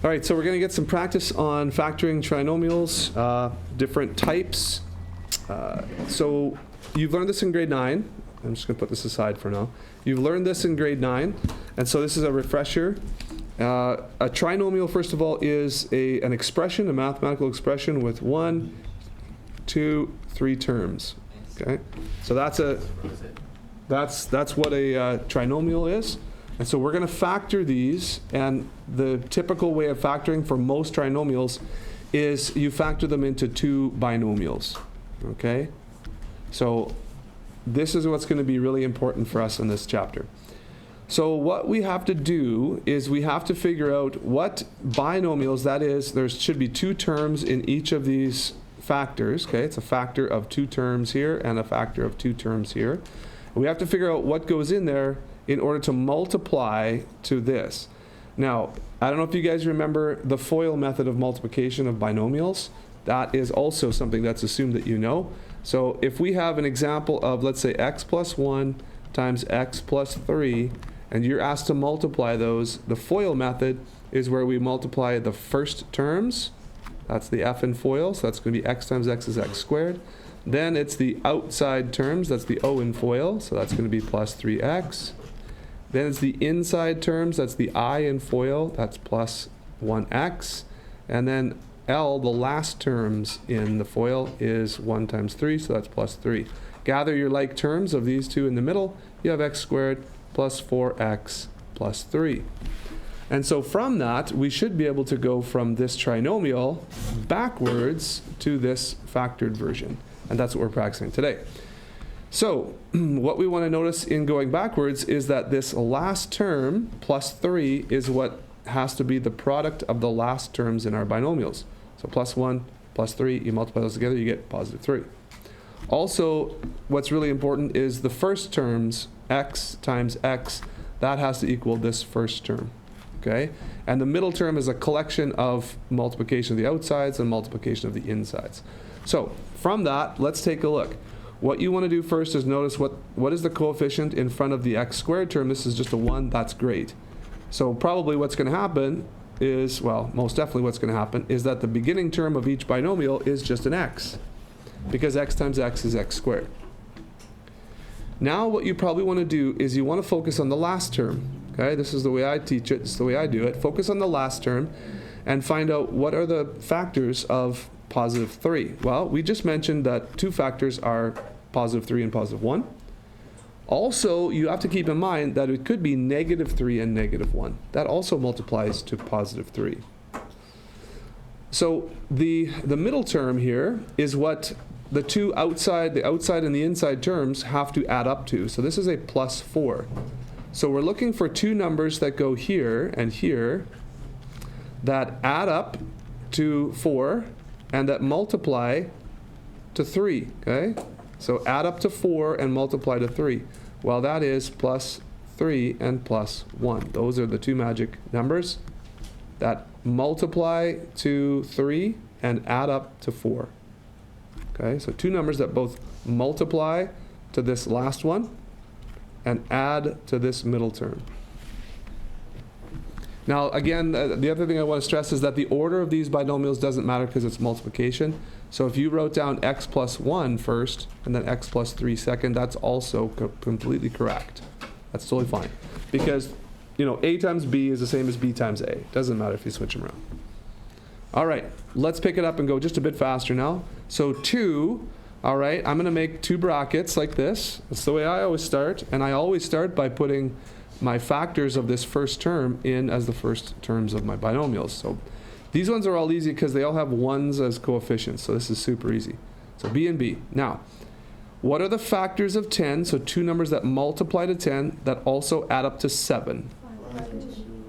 All right, so we're going to get some practice on factoring trinomials, different types. So you've learned this in grade 9. I'm just going to put this aside for now. You've learned this in grade 9, and so this is a refresher. A trinomial, first of all, is an expression, a mathematical expression with 1, 2, 3 terms. Okay, so that's what a trinomial is. And so we're going to factor these, and the typical way of factoring for most trinomials is you factor them into 2 binomials. Okay, so this is what's going to be really important for us in this chapter. So what we have to do is we have to figure out what binomials, that is, there should be 2 terms in each of these factors. Okay, it's a factor of 2 terms here and a factor of 2 terms here. We have to figure out what goes in there in order to multiply to this. Now, I don't know if you guys remember the FOIL method of multiplication of binomials. That is also something that's assumed that you know. So if we have an example of, let's say, x plus 1 times x plus 3, and you're asked to multiply those, the FOIL method is where we multiply the first terms. That's the f in FOIL, so that's going to be x times x is x squared. Then it's the outside terms, that's the o in FOIL, so that's going to be plus 3x. Then it's the inside terms, that's the I in FOIL, that's plus 1x. And then L, the last terms in the FOIL, is 1 times 3, so that's plus 3. Gather your like terms of these 2 in the middle, you have x squared plus 4x plus 3. And so from that, we should be able to go from this trinomial backwards to this factored version. And that's what we're practicing today. So what we want to notice in going backwards is that this last term, plus 3, is what has to be the product of the last terms in our binomials. So plus 1, plus 3, you multiply those together, you get positive 3. Also, what's really important is the first terms, x times x, that has to equal this first term. Okay? And the middle term is a collection of multiplication of the outsides and multiplication of the insides. So from that, let's take a look. What you want to do first is notice what is the coefficient in front of the x squared term. This is just a 1. That's great. So probably what's going to happen is, well, most definitely what's going to happen is that the beginning term of each binomial is just an x, because x times x is x squared. Now what you probably want to do is you want to focus on the last term. Okay, this is the way I teach it. This is the way I do it. Focus on the last term and find out what are the factors of positive 3. Well, we just mentioned that 2 factors are positive 3 and positive 1. Also, you have to keep in mind that it could be negative 3 and negative 1. That also multiplies to positive 3. So the middle term here is what the 2 outside, the outside and the inside terms have to add up to. So this is a plus 4. So we're looking for 2 numbers that go here and here that add up to 4 and that multiply to 3, okay? So add up to 4 and multiply to 3. Well, that is plus 3 and plus 1. Those are the 2 magic numbers that multiply to 3 and add up to 4. Okay, so 2 numbers that both multiply to this last one and add to this middle term. Now, again, the other thing I want to stress is that the order of these binomials doesn't matter because it's multiplication. So if you wrote down x plus 1 first and then x plus 3 second, that's also completely correct. That's totally fine. Because, you know, a times b is the same as b times a. Doesn't matter if you switch them around. All right, let's pick it up and go just a bit faster now. So 2, all right, I'm going to make 2 brackets like this. That's the way I always start. And I always start by putting my factors of this first term in as the first terms of my binomials. So these ones are all easy because they all have 1s as coefficients. So this is super easy. So b and b. Now, what are the factors of 10? So 2 numbers that multiply to 10 that also add up to 7.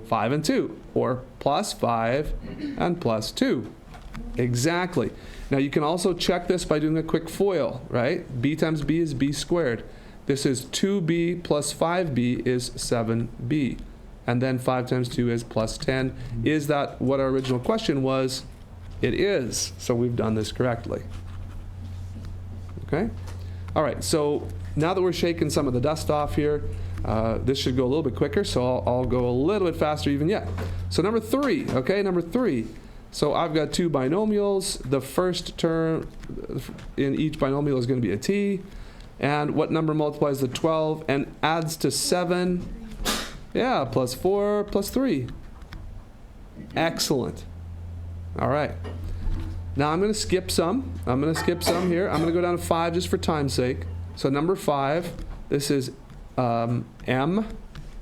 5 and 2. Or plus 5 and plus 2. Exactly. Now you can also check this by doing a quick FOIL, right? b times b is b squared. This is 2b plus 5b is 7b. And then 5 times 2 is plus 10. Is that what our original question was? It is. So we've done this correctly. Okay? All right, so now that we're shaking some of the dust off here, this should go a little bit quicker, so I'll go a little bit faster even yet. So number 3, okay, number 3. So I've got two binomials. The first term in each binomial is going to be a t. And what number multiplies the 12 and adds to 7? Yeah, plus 4 plus 3. Excellent. All right. Now I'm going to skip some. I'm going to skip some here. I'm going to go down to 5 just for time's sake. So number 5, this is m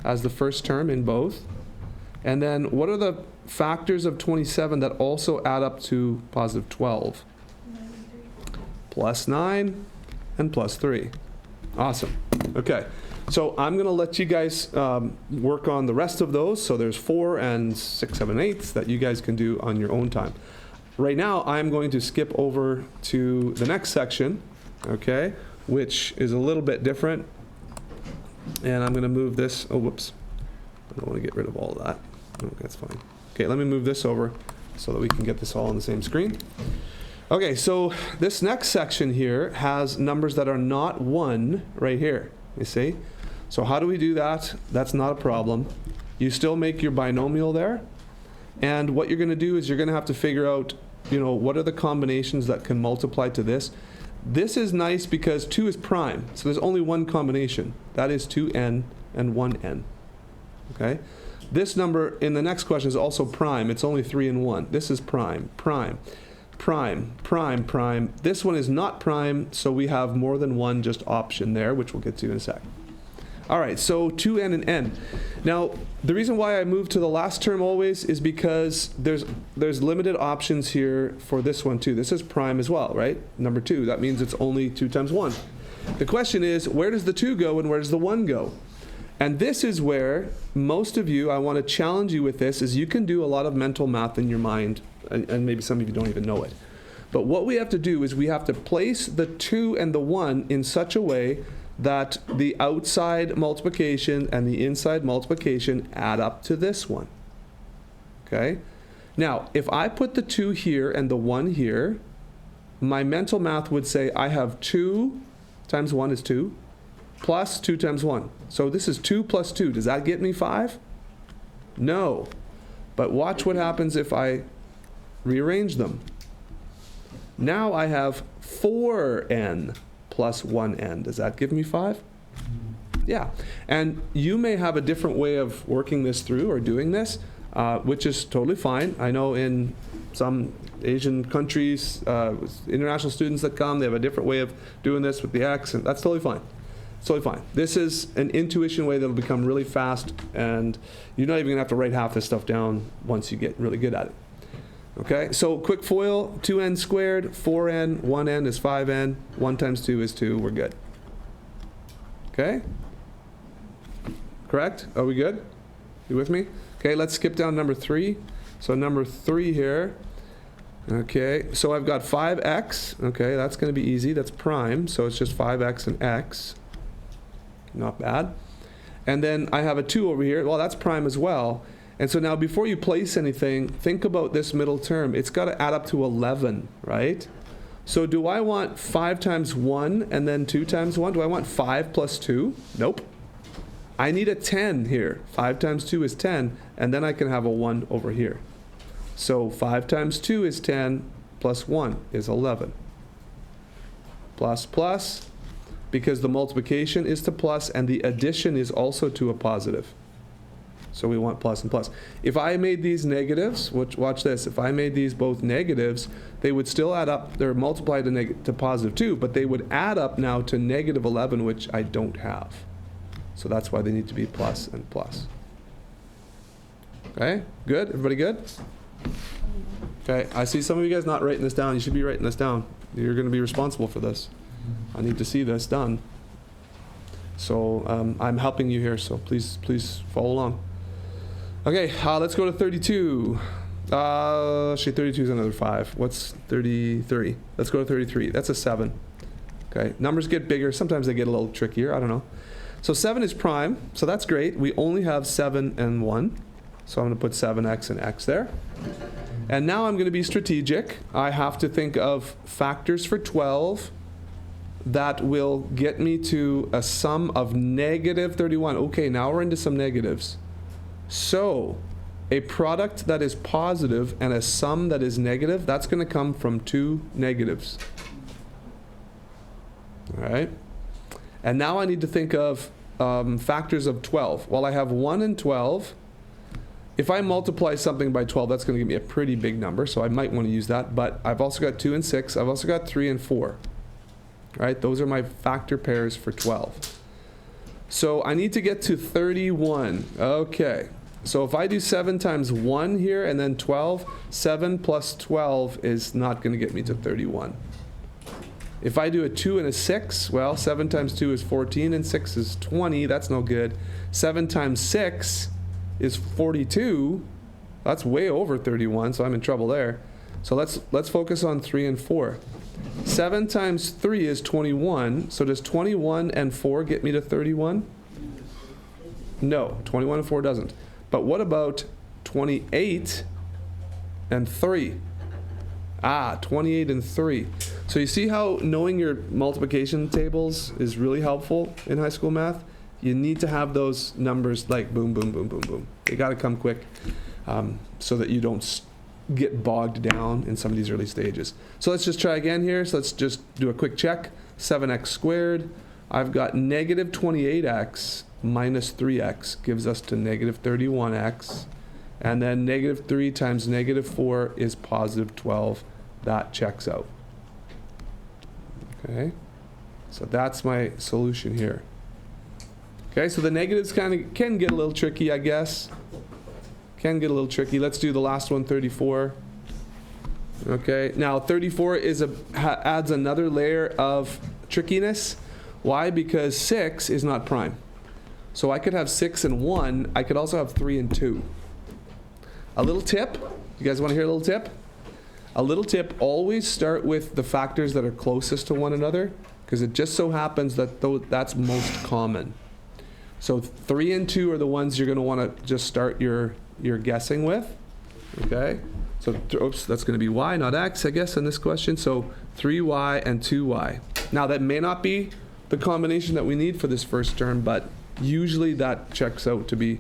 as the first term in both. And then what are the factors of 27 that also add up to positive 12? Plus 9 and plus 3. Awesome. Okay. So I'm going to let you guys work on the rest of those. So there's 4 and 6, 7, 8 that you guys can do on your own time. Right now, I'm going to skip over to the next section, okay, which is a little bit different. And I'm going to move this. Oh, whoops. I don't want to get rid of all of that. Okay, that's fine. Okay, let me move this over so that we can get this all on the same screen. Okay, so this next section here has numbers that are not 1 right here, you see? So how do we do that? That's not a problem. You still make your binomial there. And what you're going to do is you're going to have to figure out, you know, what are the combinations that can multiply to this. This is nice because 2 is prime. So there's only one combination. That is 2n and 1n. Okay? This number in the next question is also prime. It's only 3 and 1. This is prime, prime, prime, prime, prime. This one is not prime, so we have more than one just option there, which we'll get to in a sec. All right, so 2n and n. Now, the reason why I moved to the last term always is because there's limited options here for this one too. This is prime as well, right? Number 2. That means it's only 2 times 1. The question is, where does the 2 go and where does the 1 go? And this is where most of you, I want to challenge you with this, is you can do a lot of mental math in your mind, and maybe some of you don't even know it. But what we have to do is we have to place the 2 and the 1 in such a way that the outside multiplication and the inside multiplication add up to this one. Okay? Now, if I put the 2 here and the 1 here, my mental math would say I have 2 times 1 is 2, plus 2 times 1. So this is 2 plus 2. Does that get me 5? No. But watch what happens if I rearrange them. Now I have 4n plus 1n. Does that give me 5? Yeah. And you may have a different way of working this through or doing this, which is totally fine. I know in some Asian countries, international students that come, they have a different way of doing this with the x, and that's totally fine. It's totally fine. This is an intuition way that will become really fast, and you're not even going to have to write half this stuff down once you get really good at it. Okay, so quick FOIL, 2n squared, 4n, 1n is 5n, 1 times 2 is 2, we're good. Okay? Correct? Are we good? You with me? Okay, let's skip down number 3. So number 3 here. Okay, so I've got 5x. Okay, that's going to be easy. That's prime, so it's just 5x and x. Not bad. And then I have a 2 over here. Well, that's prime as well. And so now before you place anything, think about this middle term. It's got to add up to 11, right? So do I want 5 times 1 and then 2 times 1? Do I want 5 plus 2? Nope. I need a 10 here. 5 times 2 is 10, and then I can have a 1 over here. So 5 times 2 is 10, plus 1 is 11. Plus, plus, because the multiplication is to plus, and the addition is also to a positive. So we want plus and plus. If I made these negatives, watch this, if I made these both negatives, they would still add up, they're multiplied to positive 2, but they would add up now to negative 11, which I don't have. So that's why they need to be plus and plus. Okay, good? Everybody good? Okay, I see some of you guys not writing this down. You should be writing this down. You're going to be responsible for this. I need to see this done. So I'm helping you here, so please follow along. Okay, let's go to 32. Actually, 32 is another 5. What's 33? Let's go to 33. That's a 7. Okay, numbers get bigger. Sometimes they get a little trickier. I don't know. So 7 is prime, so that's great. We only have 7 and 1. So I'm going to put 7x and x there. And now I'm going to be strategic. I have to think of factors for 12 that will get me to a sum of negative 31. Okay, now we're into some negatives. So a product that is positive and a sum that is negative, that's going to come from two negatives. All right? And now I need to think of factors of 12. Well, I have 1 and 12. If I multiply something by 12, that's going to give me a pretty big number, so I might want to use that. But I've also got 2 and 6. I've also got 3 and 4. All right? Those are my factor pairs for 12. So I need to get to 31. Okay. So if I do 7 times 1 here and then 12, 7 plus 12 is not going to get me to 31. If I do a 2 and a 6, well, 7 times 2 is 14 and 6 is 20. That's no good. 7 times 6 is 42. That's way over 31, so I'm in trouble there. So let's focus on 3 and 4. 7 times 3 is 21. So does 21 and 4 get me to 31? No, 21 and 4 doesn't. But what about 28 and 3? 28 and 3. So you see how knowing your multiplication tables is really helpful in high school math? You need to have those numbers like boom, boom, boom, boom, boom. They got to come quick so that you don't get bogged down in some of these early stages. So let's just try again here. So let's just do a quick check. 7x squared. I've got negative 28x minus 3x gives us to negative 31x. And then negative 3 times negative 4 is positive 12. That checks out. Okay, so that's my solution here. Okay, so the negatives can get a little tricky, I guess. Can get a little tricky. Let's do the last one, 34. Okay, now 34 adds another layer of trickiness. Why? Because 6 is not prime. So I could have 6 and 1. I could also have 3 and 2. A little tip. You guys want to hear a little tip? A little tip, always start with the factors that are closest to one another, because it just so happens that that's most common. So 3 and 2 are the ones you're going to want to just start your guessing with. Okay? So, oops, that's going to be y, not x, I guess, in this question. So 3y and 2y. Now, that may not be the combination that we need for this first term, but usually that checks out to be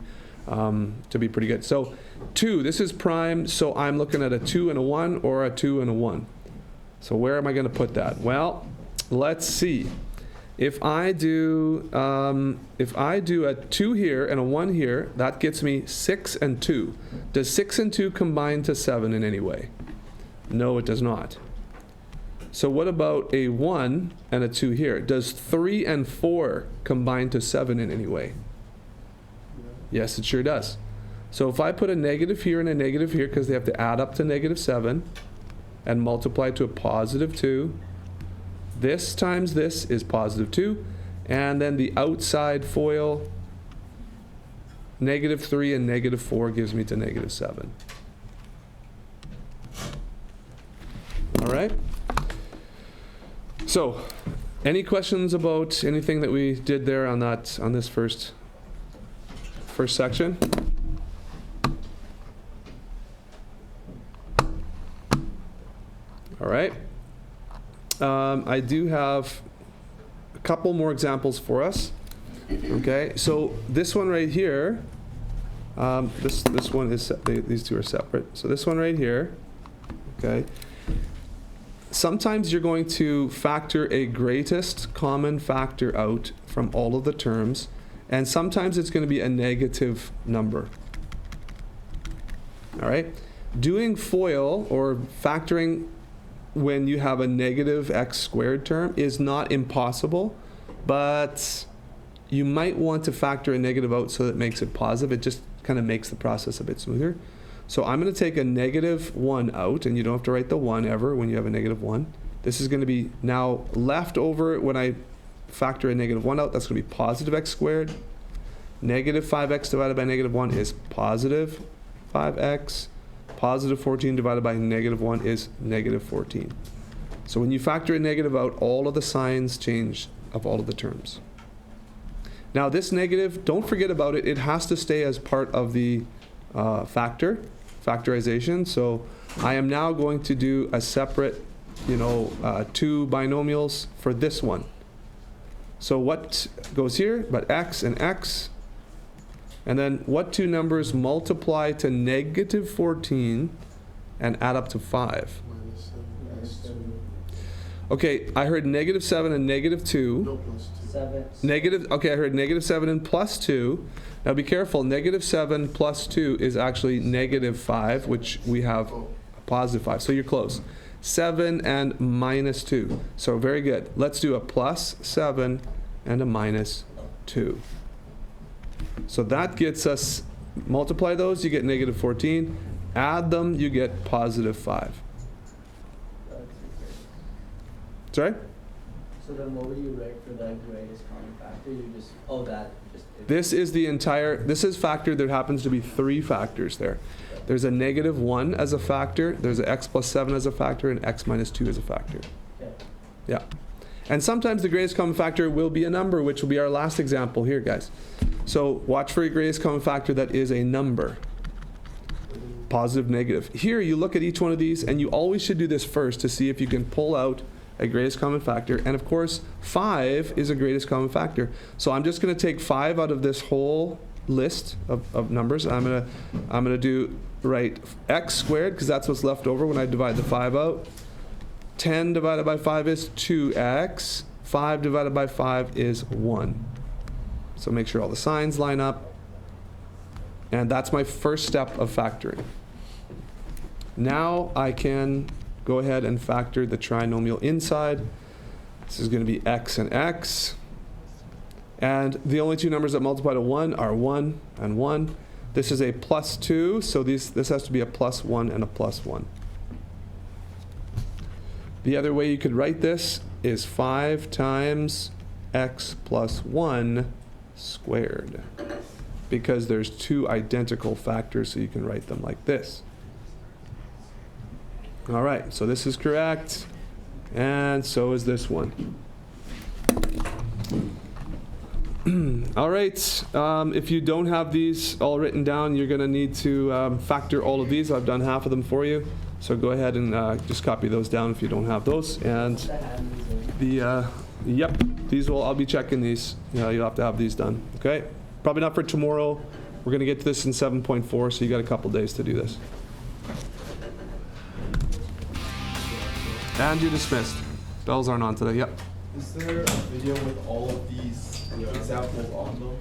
pretty good. So 2, this is prime, so I'm looking at a 2 and a 1 or a 2 and a 1. So where am I going to put that? Well, let's see. If I do a 2 here and a 1 here, that gets me 6 and 2. Does 6 and 2 combine to 7 in any way? No, it does not. So what about a 1 and a 2 here? Does 3 and 4 combine to 7 in any way? Yes, it sure does. So if I put a negative here and a negative here, because they have to add up to negative 7 and multiply to a positive 2, this times this is positive 2, and then the outside FOIL, negative 3 and negative 4 gives me to negative 7. All right? So, any questions about anything that we did there on this first section? All right. I do have a couple more examples for us. Okay, so this one right here, this one is, these two are separate. So this one right here, okay. Sometimes you're going to factor a greatest common factor out from all of the terms, and sometimes it's going to be a negative number. All right, doing FOIL or factoring when you have a negative x squared term is not impossible, but you might want to factor a negative out so that it makes it positive. It just kind of makes the process a bit smoother. So I'm going to take a negative 1 out, and you don't have to write the 1 ever when you have a negative 1. This is going to be now left over when I factor a negative 1 out. That's going to be positive x squared. Negative 5x divided by negative 1 is positive 5x. Positive 14 divided by negative 1 is negative 14. So when you factor a negative out, all of the signs change of all of the terms. Now this negative, don't forget about it. It has to stay as part of the factorization. So I am now going to do a separate two binomials for this one. So what goes here but x and x? And then what two numbers multiply to negative 14 and add up to 5? Okay, I heard negative 7 and negative 2. No, plus 2. Seven. Okay, I heard negative 7 and plus 2. Now be careful, negative 7 plus 2 is actually negative 5, which we have a positive 5. So you're close. 7 and minus 2. So very good. Let's do a plus 7 and a minus 2. So that gets us, multiply those, you get negative 14. Add them, you get positive 5. Sorry? So then what would you write for the greatest common factor? You just, This is the entire, this is factor. There happens to be 3 factors there. There's a negative 1 as a factor, there's an x plus 7 as a factor, and x minus 2 as a factor. Okay. Yeah. And sometimes the greatest common factor will be a number, which will be our last example here, guys. So watch for your greatest common factor that is a number. Positive, negative. Here you look at each one of these, and you always should do this first to see if you can pull out a greatest common factor. And of course, 5 is a greatest common factor. So I'm just going to take 5 out of this whole list of numbers. I'm gonna do write x squared, because that's what's left over when I divide the 5 out. 10 divided by 5 is 2x. 5 divided by 5 is 1. So make sure all the signs line up. And that's my first step of factoring. Now I can go ahead and factor the trinomial inside. This is going to be x and x. And the only two numbers that multiply to 1 are 1 and 1. This is a plus 2, so this has to be a plus 1 and a plus 1. The other way you could write this is 5 times x plus 1 squared, because there's 2 identical factors, so you can write them like this. All right, so this is correct, and so is this one. All right, if you don't have these all written down, you're going to need to factor all of these. I've done half of them for you, so go ahead and just copy those down if you don't have those. And yep, I'll be checking these. You'll have to have these done. Okay, probably not for tomorrow. We're going to get to this in 7.4, so you got a couple days to do this. And you're dismissed. Bells aren't on today. Yep. Is there a video with all of these examples on them?